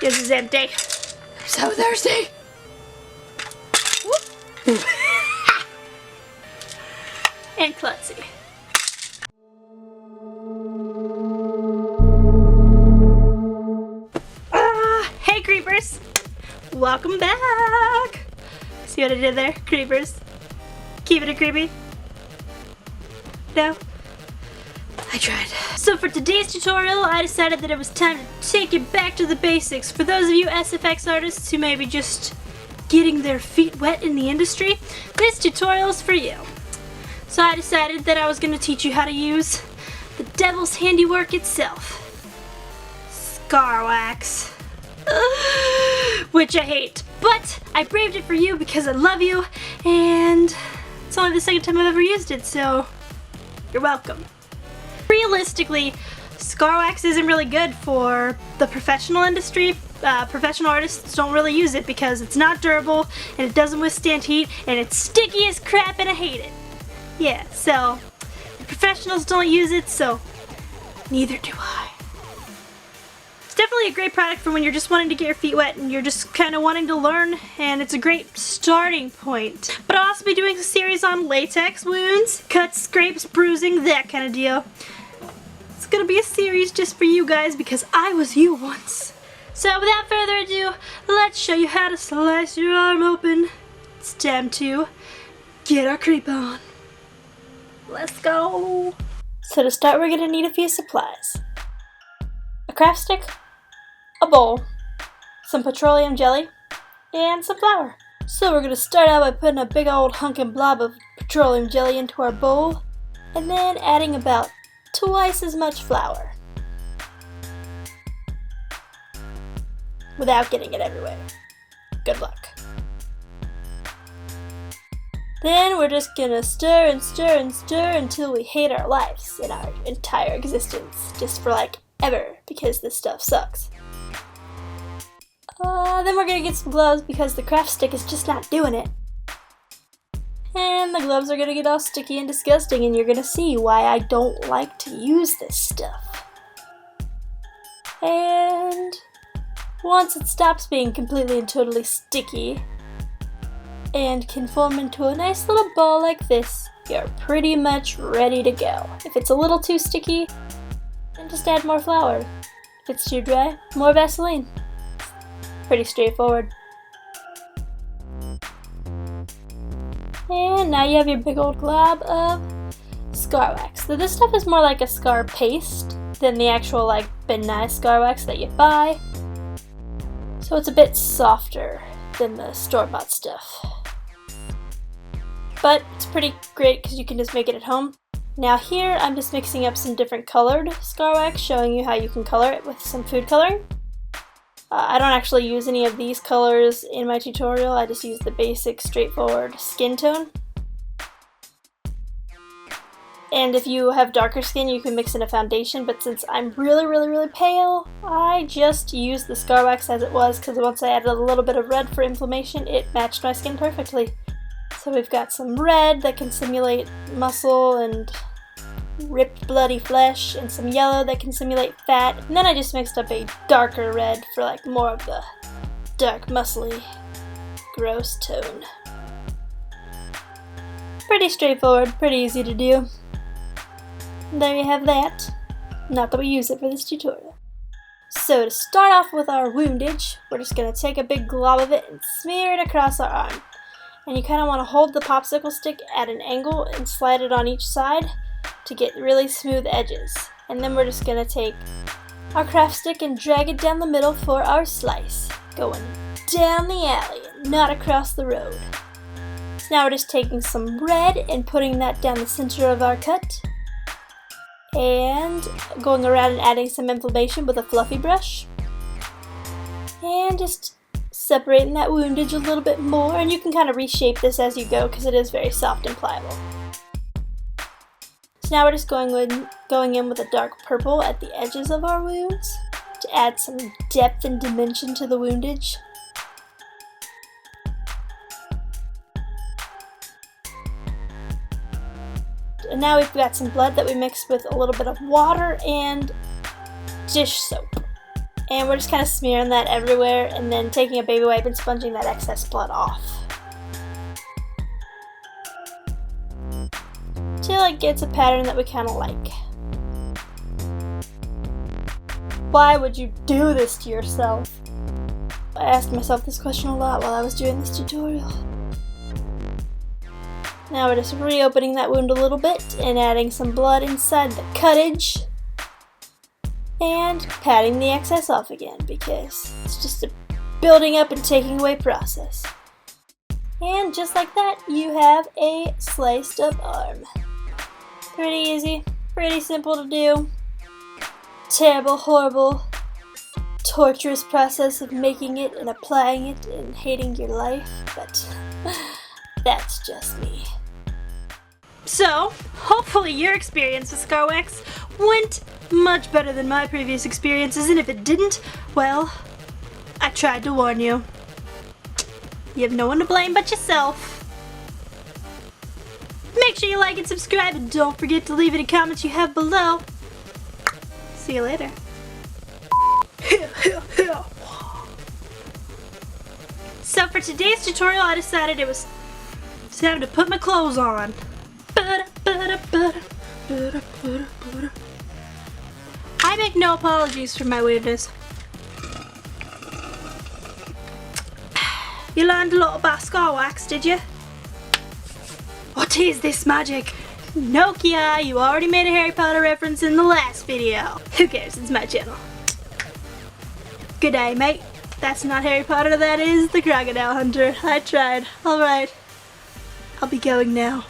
This is empty. I'm so thirsty. And klutzy. Hey creepers! Welcome back! See what I did there, creepers? Keeping it creepy? No? I tried. So for today's tutorial, I decided that it was time to take it back to the basics. For those of you SFX artists who may be just getting their feet wet in the industry, this tutorial is for you. So I decided that I was going to teach you how to use the devil's handiwork itself. Scarwax. Which I hate. But I braved it for you because I love you, and it's only the second time I've ever used it, so you're welcome. Realistically, Scarwax isn't really good for the professional industry. Professional artists don't really use it because it's not durable, and it doesn't withstand heat, and it's sticky as crap, and I hate it. Yeah, so the professionals don't use it, so neither do I. It's definitely a great product for when you're just wanting to get your feet wet and you're just kind of wanting to learn, and it's a great starting point. But I'll also be doing a series on latex wounds, cuts, scrapes, bruising, that kind of deal. It's gonna be a series just for you guys because I was you once. So without further ado, let's show you how to slice your arm open. It's time to get our creep on. Let's go! So to start, we're gonna need a few supplies. A craft stick, a bowl, some petroleum jelly, and some flour. So we're gonna start out by putting a big old honking blob of petroleum jelly into our bowl, and then adding about twice as much flour. Without getting it everywhere. Good luck. Then we're just gonna stir and stir and stir until we hate our lives and our entire existence, just for like ever, because this stuff sucks. Then we're gonna get some gloves because the craft stick is just not doing it. And the gloves are gonna get all sticky and disgusting, and you're gonna see why I don't like to use this stuff. And once it stops being completely and totally sticky and can form into a nice little ball like this, you're pretty much ready to go. If it's a little too sticky, then just add more flour. If it's too dry, more Vaseline. Pretty straightforward. And now you have your big old glob of Scarwax. So this stuff is more like a scar paste than the actual like nice Scarwax that you buy. So it's a bit softer than the store-bought stuff. But it's pretty great because you can just make it at home. Now here I'm just mixing up some different colored Scarwax, showing you how you can color it with some food coloring. I don't actually use any of these colors in my tutorial, I just use the basic straightforward skin tone. And if you have darker skin, you can mix in a foundation, but since I'm really pale, I just used the Scarwax as it was, because once I added a little bit of red for inflammation, it matched my skin perfectly. So we've got some red that can simulate muscle and ripped bloody flesh, and some yellow that can simulate fat, and then I just mixed up a darker red for like more of the dark muscly gross tone. Pretty straightforward, pretty easy to do. There you have that. Not that we use it for this tutorial. So to start off with our woundage, we're just going to take a big glob of it and smear it across our arm. And you kind of want to hold the popsicle stick at an angle and slide it on each side to get really smooth edges. And then we're just going to take our craft stick and drag it down the middle for our slice, going down the alley, not across the road. So now we're just taking some red and putting that down the center of our cut, and going around and adding some inflammation with a fluffy brush, and just separating that woundage a little bit more. And you can kind of reshape this as you go because it is very soft and pliable. So now we're just going in with a dark purple at the edges of our wounds to add some depth and dimension to the woundage. And now we've got some blood that we mixed with a little bit of water and dish soap. And we're just kind of smearing that everywhere and then taking a baby wipe and sponging that excess blood off. Till it gets a pattern that we kind of like. Why would you do this to yourself? I asked myself this question a lot while I was doing this tutorial. Now we're just reopening that wound a little bit and adding some blood inside the cuttage. And patting the excess off again because it's just a building up and taking away process. And just like that, you have a sliced up arm. Pretty easy, pretty simple to do. Terrible, horrible, torturous process of making it and applying it and hating your life, but that's just me. So, hopefully your experience with Scarwax went much better than my previous experiences, and if it didn't, well, I tried to warn you. You have no one to blame but yourself. Make sure you like and subscribe, and don't forget to leave any comments you have below. See you later. So for today's tutorial, I decided it was time to put my clothes on. I make no apologies for my weirdness. You learned a lot about Scarwax, did you? What is this magic? Nokia, you already made a Harry Potter reference in the last video. Who cares, it's my channel. Good day, mate. That's not Harry Potter, that is the Crocodile Hunter. I tried. Alright. I'll be going now.